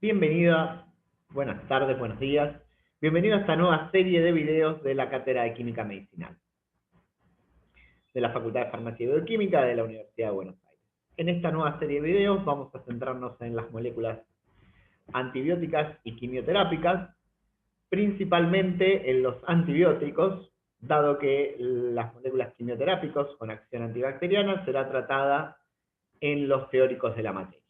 Bienvenida, buenas tardes, buenos días. Bienvenido a esta nueva serie de videos de la Cátedra de Química Medicinal de la Facultad de Farmacia y Bioquímica de la Universidad de Buenos Aires. En esta nueva serie de videos vamos a centrarnos en las moléculas antibióticas y quimioterápicas, principalmente en los antibióticos, dado que las moléculas quimioterápicos con acción antibacteriana será tratada en los teóricos de la materia.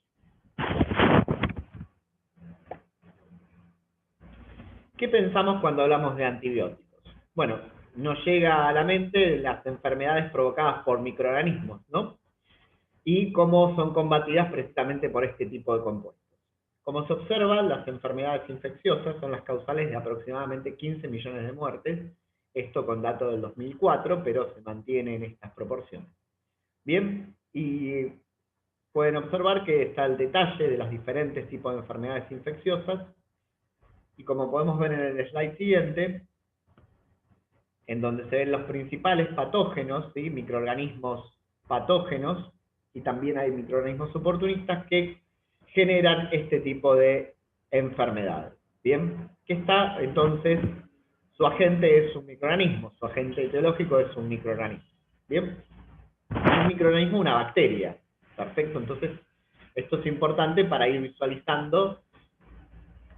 ¿Qué pensamos cuando hablamos de antibióticos? Bueno, nos llega a la mente las enfermedades provocadas por microorganismos, ¿no? Y cómo son combatidas precisamente por este tipo de compuestos. Como se observa, las enfermedades infecciosas son las causales de aproximadamente 15 millones de muertes, esto con datos del 2004, pero se mantiene en estas proporciones. Bien, y pueden observar que está el detalle de los diferentes tipos de enfermedades infecciosas, y como podemos ver en el slide siguiente, en donde se ven los principales patógenos, ¿sí? Microorganismos patógenos, y también hay microorganismos oportunistas que generan este tipo de enfermedades. Bien, que está entonces, su agente es un microorganismo, su agente etiológico es un microorganismo. Bien, un microorganismo, una bacteria. Perfecto, entonces esto es importante para ir visualizando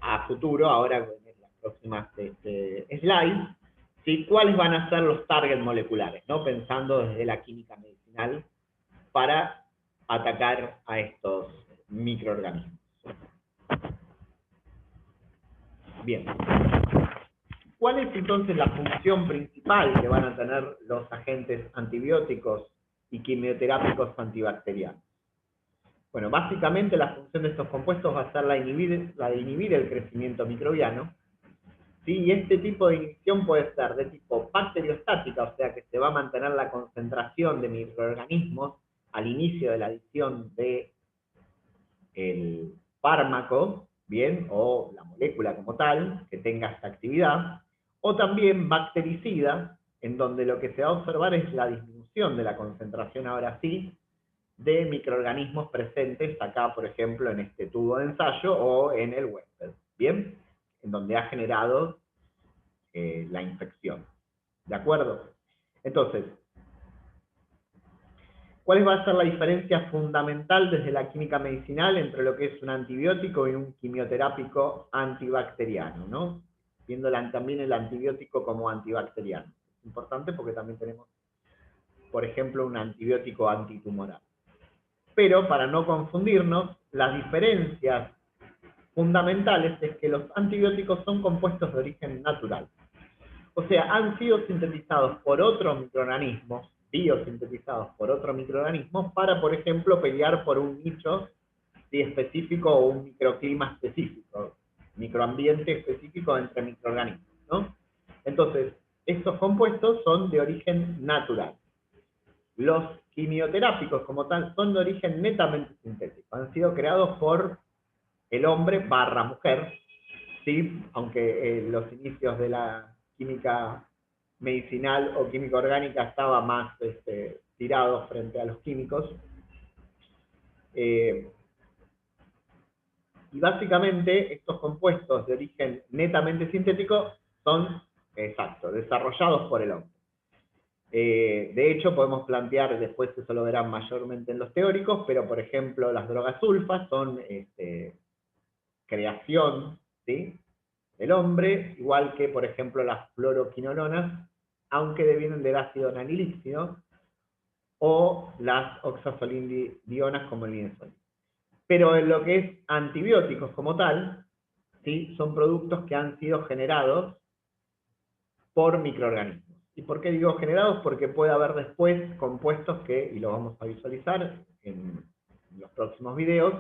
a futuro, ahora en las próximas slides, ¿sí? ¿Cuáles van a ser los targets moleculares? ¿No? Pensando desde la química medicinal para atacar a estos microorganismos. Bien. ¿Cuál es entonces la función principal que van a tener los agentes antibióticos y quimioterápicos antibacterianos? Bueno, básicamente la función de estos compuestos va a ser la de inhibir el crecimiento microbiano. ¿Sí? Y este tipo de inhibición puede ser de tipo bacteriostática, o sea que se va a mantener la concentración de microorganismos al inicio de la adición del fármaco, bien, o la molécula como tal, que tenga esta actividad, o también bactericida, en donde lo que se va a observar es la disminución de la concentración, ahora sí, de microorganismos presentes acá, por ejemplo, en este tubo de ensayo o en el huésped, bien, en donde ha generado la infección. ¿De acuerdo? Entonces, ¿cuál va a ser la diferencia fundamental desde la química medicinal entre lo que es un antibiótico y un quimioterápico antibacteriano, ¿no? Viendo también el antibiótico como antibacteriano. Es importante porque también tenemos, por ejemplo, un antibiótico antitumoral. Pero para no confundirnos, las diferencias fundamentales es que los antibióticos son compuestos de origen natural. O sea, han sido sintetizados por otros microorganismos, biosintetizados por otros microorganismos, para, por ejemplo, pelear por un nicho específico o un microclima específico, microambiente específico entre microorganismos, ¿no? Entonces, estos compuestos son de origen natural. Los quimioterápicos, como tal, son de origen netamente sintético. Han sido creados por el hombre / mujer, ¿sí? Aunque los inicios de la química medicinal o química orgánica estaba más tirado frente a los químicos. Y básicamente estos compuestos de origen netamente sintético son, exacto, desarrollados por el hombre. De hecho, podemos plantear, después eso lo verán mayormente en los teóricos, pero por ejemplo las drogas sulfas son creación, ¿sí?, del hombre, igual que por ejemplo las fluoroquinolonas, aunque devienen del ácido nalilíxido, o las oxazolindionas como el linezolid. Pero en lo que es antibióticos como tal, ¿sí?, son productos que han sido generados por microorganismos. ¿Y por qué digo generados? Porque puede haber después compuestos que, y lo vamos a visualizar en los próximos videos,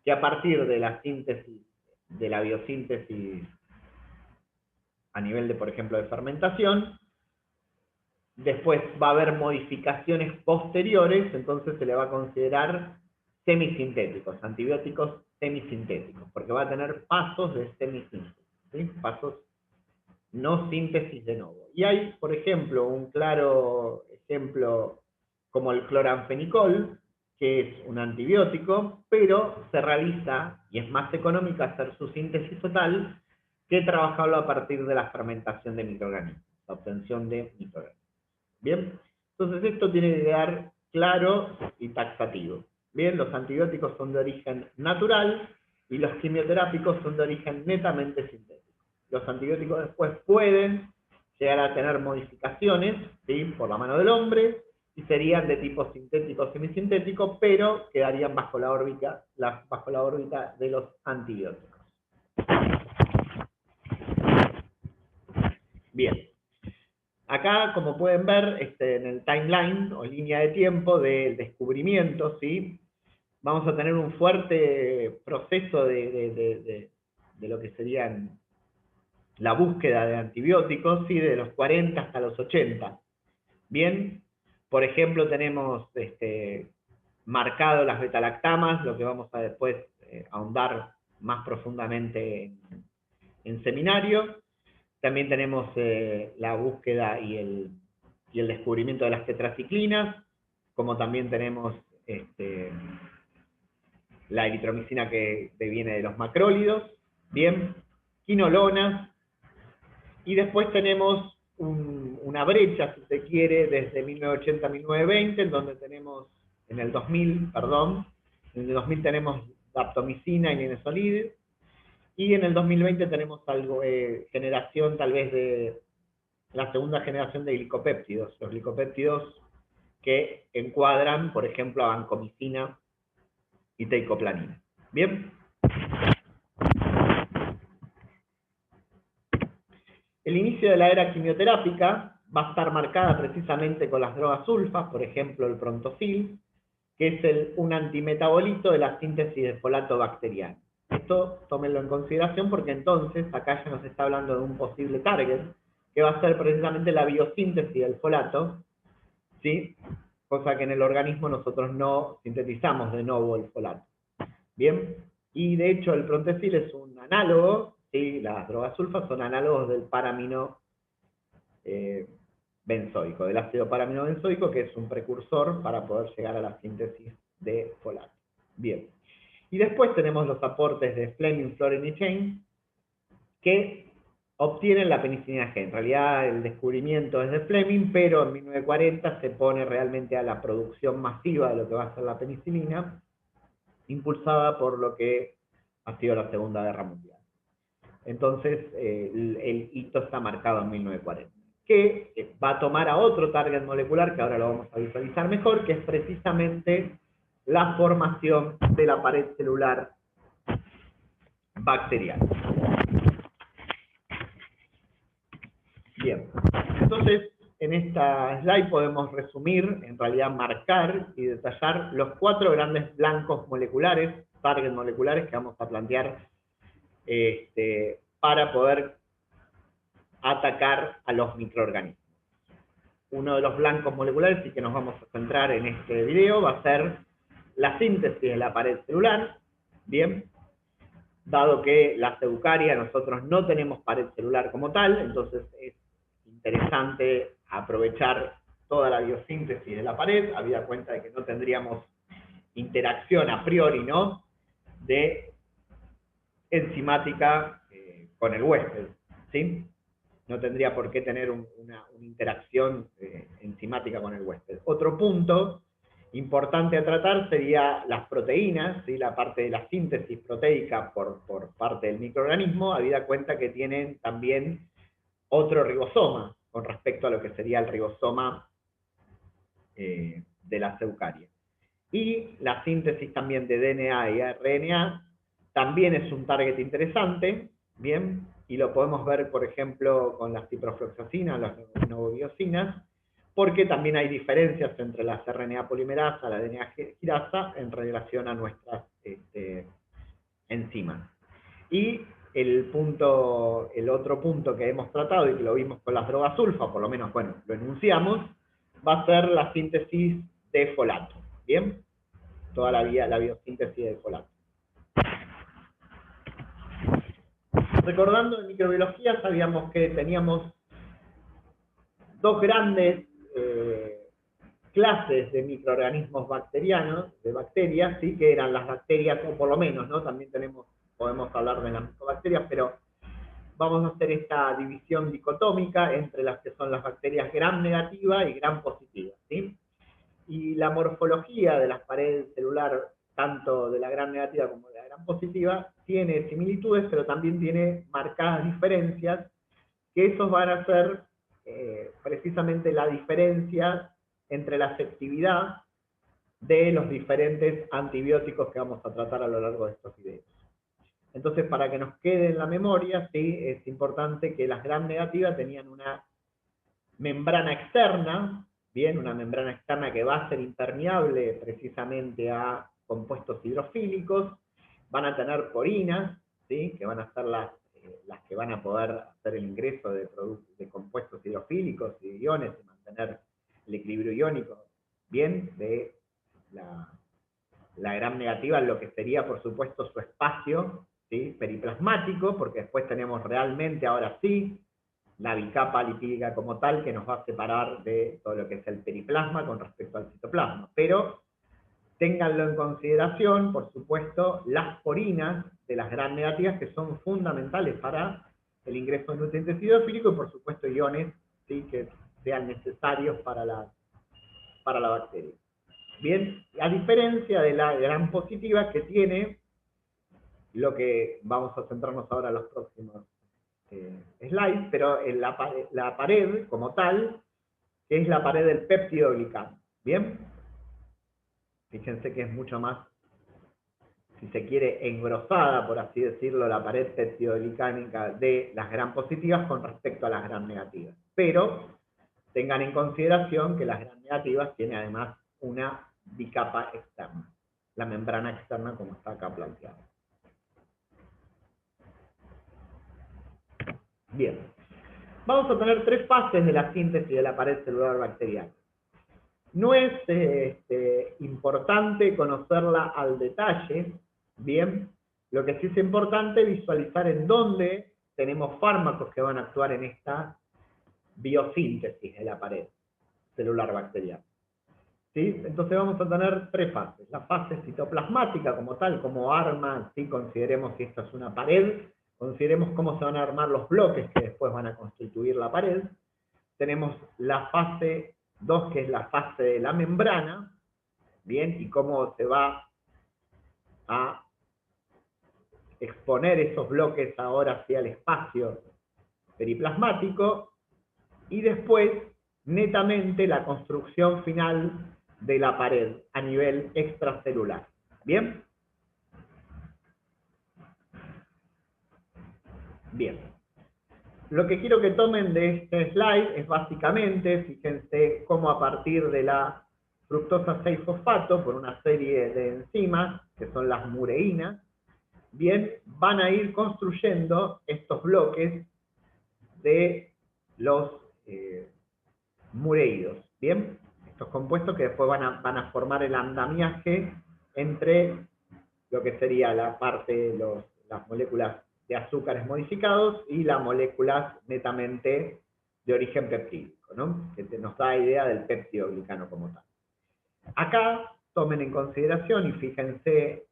que a partir de la síntesis, de la biosíntesis a nivel de, por ejemplo, de fermentación, después va a haber modificaciones posteriores, entonces se le va a considerar semisintéticos, antibióticos semisintéticos, porque va a tener pasos de semisíntesis, ¿sí? Pasos no síntesis de nuevo. Y hay, por ejemplo, un claro ejemplo como el cloranfenicol, que es un antibiótico, pero se realiza, y es más económico hacer su síntesis total, que trabajarlo a partir de la fermentación de microorganismos, la obtención de microorganismos. Bien, entonces esto tiene que quedar claro y taxativo. Bien, los antibióticos son de origen natural y los quimioterápicos son de origen netamente sintético. Los antibióticos después pueden llegar a tener modificaciones, ¿sí?, por la mano del hombre, y serían de tipo sintético o semisintético, pero quedarían bajo la órbita de los antibióticos. Bien. Acá, como pueden ver, en el timeline o línea de tiempo del descubrimiento, ¿sí?, vamos a tener un fuerte proceso de lo que serían la búsqueda de antibióticos, ¿sí?, de los 40 hasta los 80. Bien, por ejemplo, tenemos marcado las betalactamas, lo que vamos a después ahondar más profundamente en seminario. También tenemos la búsqueda y el descubrimiento de las tetraciclinas, como también tenemos la eritromicina que viene de los macrólidos, bien, quinolonas, y después tenemos una brecha, si se quiere, desde 1980 a 1920, en donde tenemos, en el 2000 tenemos daptomicina y nimesulide, y en el 2020 tenemos algo, generación tal vez de la segunda generación de glicopéptidos, los glicopéptidos que encuadran, por ejemplo, a vancomicina y teicoplanina. Bien. El inicio de la era quimioterápica va a estar marcada precisamente con las drogas sulfas, por ejemplo el Prontosil, que es un antimetabolito de la síntesis de folato bacteriano. Esto tómenlo en consideración porque entonces acá ya nos está hablando de un posible target, que va a ser precisamente la biosíntesis del folato, ¿sí?, cosa que en el organismo nosotros no sintetizamos de nuevo el folato. Bien, y de hecho el Prontosil es un análogo, ¿sí?, las drogas sulfas son análogos del paramino benzoico, del ácido paramino benzoico, que es un precursor para poder llegar a la síntesis de folato. Bien, y después tenemos los aportes de Fleming, Florin y Chain, que obtienen la penicilina G. En realidad el descubrimiento es de Fleming, pero en 1940 se pone realmente a la producción masiva de lo que va a ser la penicilina, impulsada por lo que ha sido la Segunda Guerra Mundial. Entonces, el hito está marcado en 1940, que va a tomar a otro target molecular, que ahora lo vamos a visualizar mejor, que es precisamente la formación de la pared celular bacteriana. Bien, entonces, en esta slide podemos resumir, en realidad marcar y detallar los 4 grandes blancos moleculares, target moleculares, que vamos a plantear para poder atacar a los microorganismos. Uno de los blancos moleculares, y que nos vamos a centrar en este video, va a ser la síntesis de la pared celular. Bien, dado que las eucarias nosotros no tenemos pared celular como tal, entonces es interesante aprovechar toda la biosíntesis de la pared, habida cuenta de que no tendríamos interacción a priori, ¿no?, de enzimática con el huésped, ¿sí? No tendría por qué tener una interacción enzimática con el huésped. Otro punto importante a tratar sería las proteínas, ¿sí?, la parte de la síntesis proteica por parte del microorganismo, habida cuenta que tienen también otro ribosoma con respecto a lo que sería el ribosoma de las eucarias. Y la síntesis también de DNA y RNA también es un target interesante, ¿bien? Y lo podemos ver, por ejemplo, con las ciprofloxacinas, las novobiosinas, porque también hay diferencias entre las RNA polimerasa, la DNA girasa, en relación a nuestras enzimas. Y el otro punto que hemos tratado y que lo vimos con las drogas sulfa, por lo menos, bueno, lo enunciamos, va a ser la síntesis de folato, ¿bien? Toda la biosíntesis de folato. Recordando en microbiología, sabíamos que teníamos dos grandes clases de microorganismos bacterianos, de bacterias, ¿sí? Que eran las bacterias, o por lo menos, ¿no? También podemos hablar de las micobacterias, pero vamos a hacer esta división dicotómica entre las que son las bacterias gram negativa y gram positiva, ¿sí? Y la morfología de las paredes celular, tanto de la gram negativa como de la gram positiva, tiene similitudes, pero también tiene marcadas diferencias, que esos van a ser precisamente la diferencia entre la efectividad de los diferentes antibióticos que vamos a tratar a lo largo de estos videos. Entonces, para que nos quede en la memoria, sí, es importante que las gram negativas tenían una membrana externa, bien, una membrana externa que va a ser impermeable precisamente a compuestos hidrofílicos, van a tener porinas, ¿sí? Que van a ser las que van a poder hacer el ingreso de compuestos hidrofílicos y de iones y mantener el equilibrio iónico, bien, de la gram negativa, lo que sería, por supuesto, su espacio, ¿sí? Periplasmático, porque después tenemos realmente, ahora sí, la bicapa lipídica como tal, que nos va a separar de todo lo que es el periplasma con respecto al citoplasma. Pero ténganlo en consideración, por supuesto, las porinas de las gram negativas, que son fundamentales para el ingreso de nutrientes hidrofílicos, y por supuesto iones, ¿sí? Que sean necesarios para la bacteria. Bien, a diferencia de la gram positiva, que tiene lo que vamos a centrarnos ahora en los próximos slides, pero en la pared como tal, que es la pared del peptidoglicano. ¿Bien? Fíjense que es mucho más, si se quiere, engrosada, por así decirlo, la pared peptidoglicánica de las gram positivas con respecto a las gram negativas. Pero tengan en consideración que las gram negativas tienen además una bicapa externa, la membrana externa como está acá planteado. Bien, vamos a tener tres fases de la síntesis de la pared celular bacteriana. No es importante conocerla al detalle, bien, lo que sí es importante es visualizar en dónde tenemos fármacos que van a actuar en esta biosíntesis de la pared celular bacteriana. ¿Sí? Entonces vamos a tener tres fases. La fase citoplasmática como tal, como arma, ¿sí? Consideremos si esto es una pared, consideremos cómo se van a armar los bloques que después van a constituir la pared. Tenemos la fase 2, que es la fase de la membrana, ¿bien? Y cómo se va a exponer esos bloques ahora hacia el espacio periplasmático. Y después, netamente, la construcción final de la pared a nivel extracelular. ¿Bien? Bien. Lo que quiero que tomen de este slide es básicamente, fíjense cómo a partir de la fructosa 6-fosfato, por una serie de enzimas, que son las mureínas, bien, van a ir construyendo estos bloques de los mureidos, bien, estos compuestos que después van a formar el andamiaje entre lo que sería la parte, las moléculas de azúcares modificados y las moléculas netamente de origen peptídico, ¿no? Que nos da idea del peptidoglicano como tal. Acá tomen en consideración y fíjense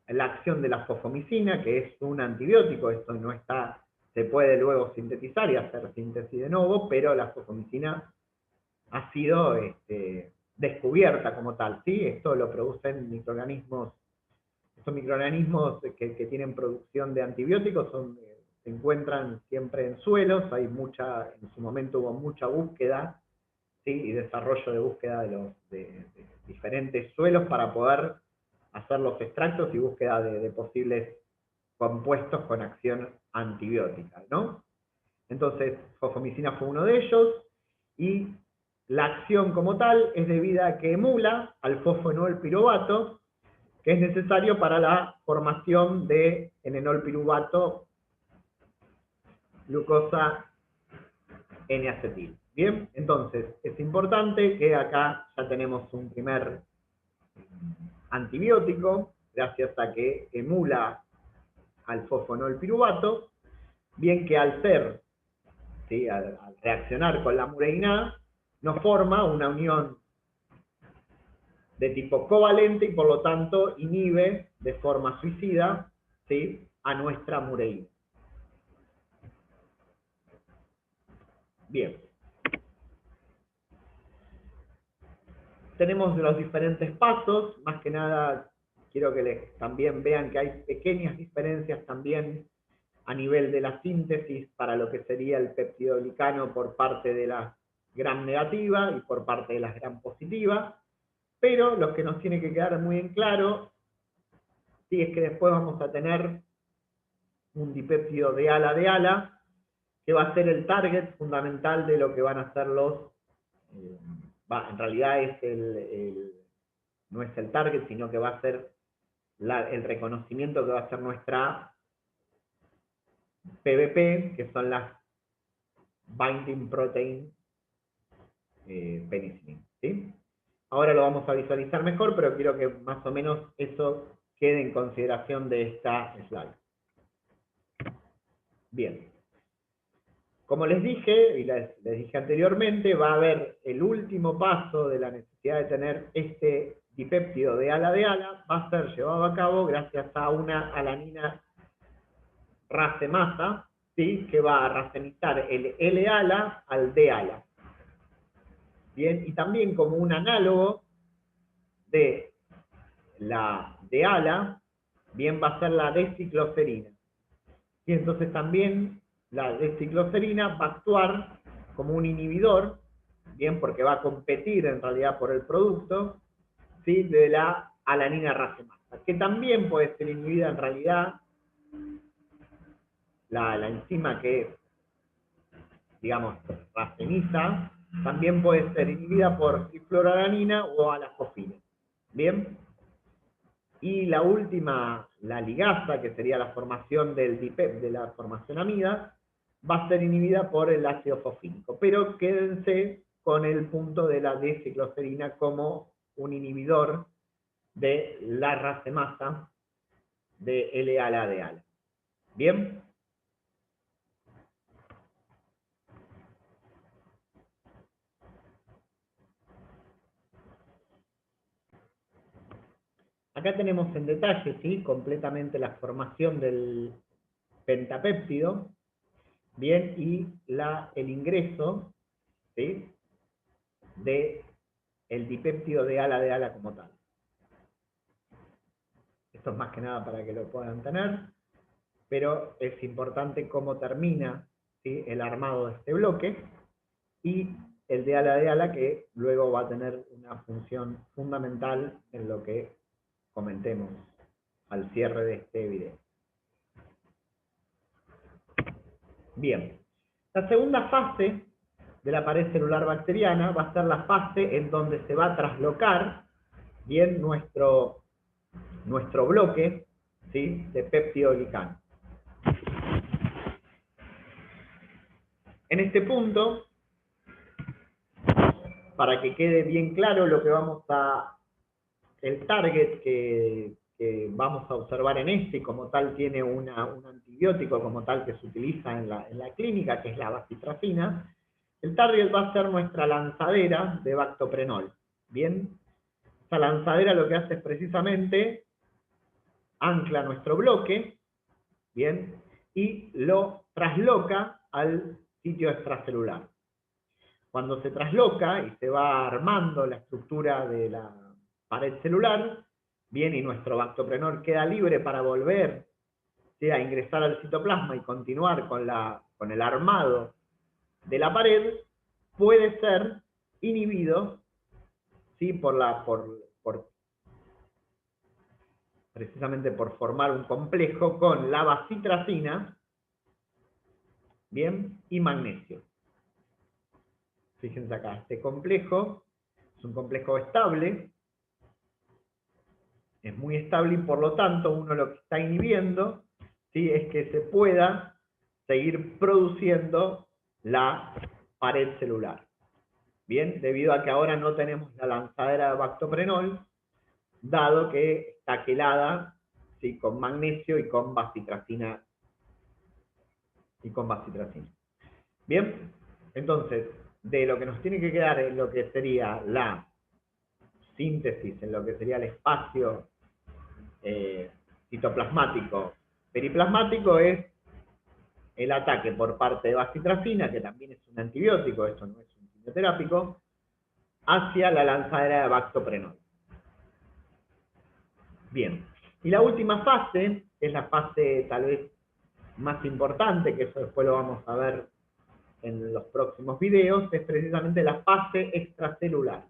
la acción de la fosfomicina, que es un antibiótico, esto no está, se puede luego sintetizar y hacer síntesis de nuevo, pero la fosfomicina ha sido descubierta como tal, ¿sí? Esto lo producen microorganismos, estos microorganismos que tienen producción de antibióticos se encuentran siempre en suelos, en su momento hubo mucha búsqueda, ¿sí? Y desarrollo de búsqueda de diferentes suelos para poder hacer los extractos y búsqueda de posibles compuestos con acción antibiótica, ¿no? Entonces, fosfomicina fue uno de ellos, y la acción como tal es debida a que emula al fosfoenol piruvato, que es necesario para la formación de en enol piruvato glucosa N-acetil. Bien, entonces es importante que acá ya tenemos un primer antibiótico, gracias a que emula al fosfonol piruvato, bien que al ¿sí? al reaccionar con la mureína, nos forma una unión de tipo covalente y por lo tanto inhibe de forma suicida, ¿sí?, a nuestra mureína. Bien. Tenemos los diferentes pasos, más que nada quiero que también vean que hay pequeñas diferencias también a nivel de la síntesis para lo que sería el peptidoglicano por parte de la gram negativa y por parte de la gram positiva, pero lo que nos tiene que quedar muy en claro, sí, es que después vamos a tener un dipéptido de ala, que va a ser el target fundamental de lo que van a ser los, en realidad no es el target, sino que va a ser el reconocimiento que va a hacer nuestra PBP, que son las Binding Protein Penicillin, ¿sí? Ahora lo vamos a visualizar mejor, pero quiero que más o menos eso quede en consideración de esta slide. Bien. Como les dije, y les dije anteriormente, va a haber el último paso de la necesidad de tener este dipéptido de ala, va a ser llevado a cabo gracias a una alanina racemasa, ¿sí?, que va a racenizar el L-ala al D-ala. Bien, y también como un análogo de la D-ala, bien va a ser la D-cicloserina. Y entonces también la D-cicloserina va a actuar como un inhibidor, bien, porque va a competir en realidad por el producto, ¿sí?, de la alanina racemasa, que también puede ser inhibida en realidad, la enzima que, digamos, raceniza, también puede ser inhibida por trifluoroalanina o alafofina. Bien. Y la última, la ligasa, que sería la formación del dipep, de la formación amida, va a ser inhibida por el ácido fosfínico. Pero quédense con el punto de la D-cicloserina como un inhibidor de la racemasa de L-ala de ala. ¿Bien? Acá tenemos en detalle, ¿sí?, completamente la formación del pentapéptido, bien, y el ingreso, ¿sí?, de el dipéptido de ala como tal. Esto es más que nada para que lo puedan tener, pero es importante cómo termina, ¿sí?, el armado de este bloque, y el de ala que luego va a tener una función fundamental en lo que comentemos al cierre de este video. Bien, la segunda fase de la pared celular bacteriana va a ser la fase en donde se va a traslocar, bien, nuestro bloque, ¿sí?, de peptidoglicano. En este punto, para que quede bien claro lo que el target que vamos a observar en este, y como tal tiene un antibiótico como tal que se utiliza en la clínica, que es la bacitracina. El target va a ser nuestra lanzadera de bactoprenol. Bien, esta lanzadera lo que hace es precisamente ancla nuestro bloque, bien, y lo trasloca al sitio extracelular. Cuando se trasloca y se va armando la estructura de la pared celular, bien, y nuestro bactoprenol queda libre para volver, ¿sí?, a ingresar al citoplasma y continuar con el armado de la pared, puede ser inhibido, ¿sí?, precisamente por formar un complejo con la bacitracina, bien, y magnesio. Fíjense acá, este complejo es un complejo estable, es muy estable y por lo tanto uno lo que está inhibiendo, ¿sí?, es que se pueda seguir produciendo la pared celular. Bien, debido a que ahora no tenemos la lanzadera de bactoprenol, dado que está quelada, ¿sí?, con magnesio y con bacitracina. Bien, entonces, de lo que nos tiene que quedar es lo que sería la síntesis en lo que sería el espacio citoplasmático periplasmático es el ataque por parte de bacitracina, que también es un antibiótico, esto no es un quimioterápico, hacia la lanzadera de bactoprenol. Bien, y la última fase, es la fase tal vez más importante, que eso después lo vamos a ver en los próximos videos, es precisamente la fase extracelular.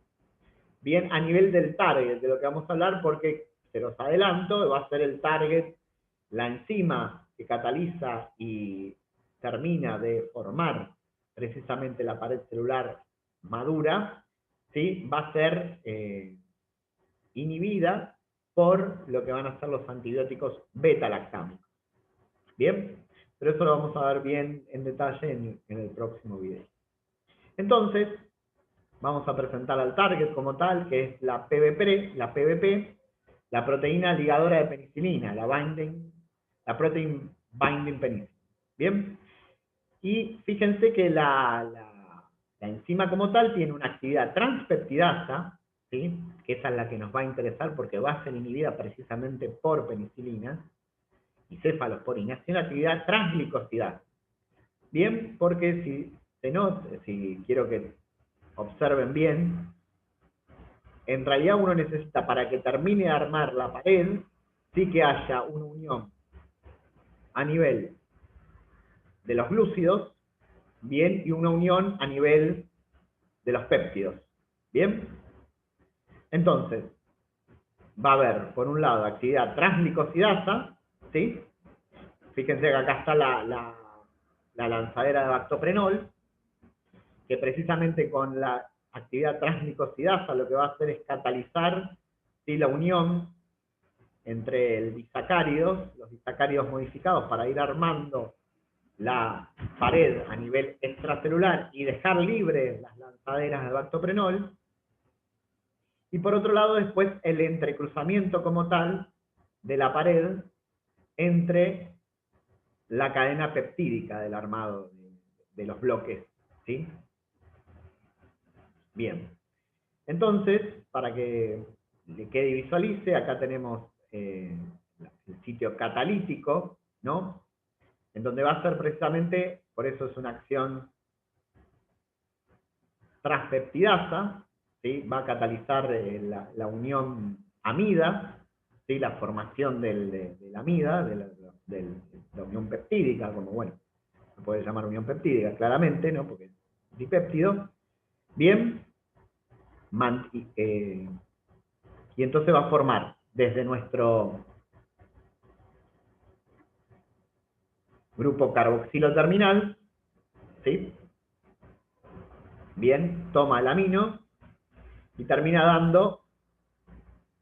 Bien, a nivel del target, de lo que vamos a hablar, porque se los adelanto, va a ser el target, la enzima que cataliza y termina de formar precisamente la pared celular madura, ¿sí? Va a ser inhibida por lo que van a ser los antibióticos beta-lactámicos. ¿Bien? Pero eso lo vamos a ver bien en detalle en el próximo video. Entonces, vamos a presentar al target como tal, que es la PBP, la proteína ligadora de penicilina, la protein binding penicillin. ¿Bien? Y fíjense que la enzima como tal tiene una actividad transpeptidasa, ¿sí? Que esa es la que nos va a interesar porque va a ser inhibida precisamente por penicilina y cefalosporinas, tiene una actividad transglicosidasa. Bien, porque si quiero que observen bien, en realidad uno necesita, para que termine de armar la pared, sí que haya una unión a nivel de los glúcidos, bien, y una unión a nivel de los péptidos, bien. Entonces, va a haber, por un lado, actividad transglicosidasa, ¿sí? Fíjense que acá está la lanzadera de bactoprenol, que precisamente con la actividad transglicosidasa lo que va a hacer es catalizar, ¿sí? La unión entre los disacáridos modificados para ir armando la pared a nivel extracelular y dejar libre las lanzaderas de bactoprenol. Y por otro lado, después el entrecruzamiento como tal de la pared entre la cadena peptídica del armado de los bloques, ¿sí? Bien. Entonces, para que le quede y visualice, acá tenemos el sitio catalítico, ¿no? En donde va a ser precisamente, por eso es una acción transpeptidasa, ¿sí? Va a catalizar la unión amida, ¿sí? La formación de la amida, de la unión peptídica, como bueno, se puede llamar unión peptídica claramente, ¿no? Porque es dipéptido. Bien, y entonces va a formar desde nuestro grupo carboxilo terminal, ¿sí? Bien, toma el amino y termina dando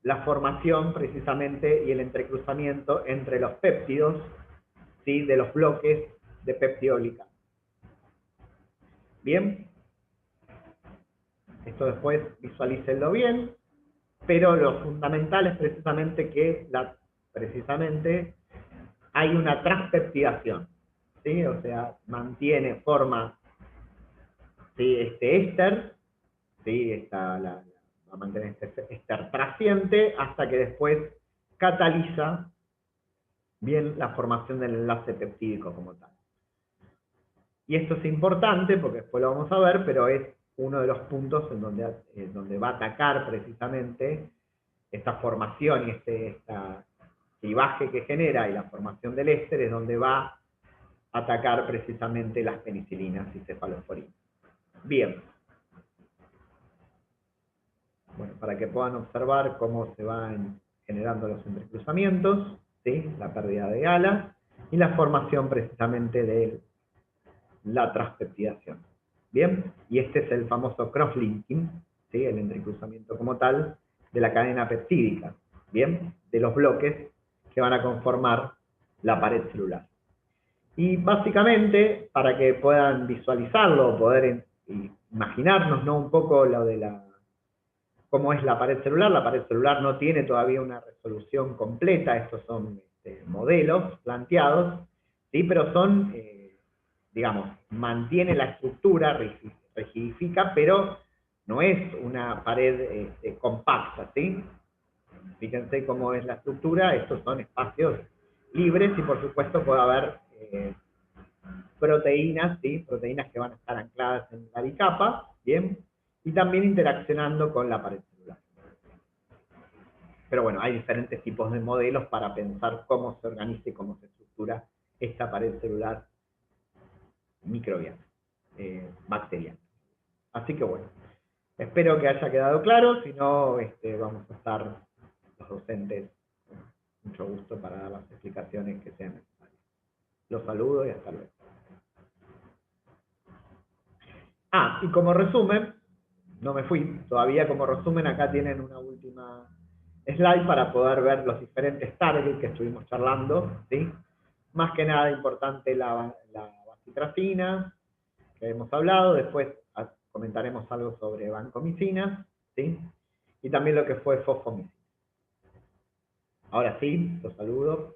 la formación precisamente y el entrecruzamiento entre los péptidos, ¿sí? De los bloques de peptidoglicano. Bien, esto después visualícenlo bien, pero lo fundamental es precisamente que hay una transpeptidación, ¿sí? O sea, forma, ¿sí? Este éster, ¿sí? Va a mantener este éster trasciente hasta que después cataliza bien la formación del enlace peptídico como tal. Y esto es importante porque después lo vamos a ver, pero es uno de los puntos en donde va a atacar precisamente esta formación y este clivaje que genera y la formación del éster, es donde va a atacar precisamente las penicilinas y cefalosporinas. Bien. Bueno, para que puedan observar cómo se van generando los entrecruzamientos, ¿sí? La pérdida de alas y la formación precisamente de la transpeptidación. Bien, y este es el famoso cross-linking, ¿sí? El entrecruzamiento como tal de la cadena peptídica, bien, de los bloques que van a conformar la pared celular. Y básicamente, para que puedan visualizarlo, poder imaginarnos, ¿no? Un poco lo de cómo es la pared celular no tiene todavía una resolución completa, estos son modelos planteados, ¿sí? Pero son, digamos, mantiene la estructura, rigidifica, pero no es una pared compacta, ¿sí? Fíjense cómo es la estructura, estos son espacios libres y por supuesto puede haber proteínas, ¿sí? Proteínas que van a estar ancladas en la bicapa, ¿bien? Y también interaccionando con la pared celular. Pero bueno, hay diferentes tipos de modelos para pensar cómo se organiza y cómo se estructura esta pared celular microbiana, bacteriana. Así que bueno, espero que haya quedado claro, si no, vamos a estar los docentes con mucho gusto para dar las explicaciones que sean necesarias. Los saludo y hasta luego. Ah, y como resumen, no me fui, todavía como resumen acá tienen una última slide para poder ver los diferentes targets que estuvimos charlando, ¿sí? Más que nada importante la bacitracina, que hemos hablado, después comentaremos algo sobre vancomicinas, ¿sí? Y también lo que fue fosfomicina. Ahora sí, los saludo.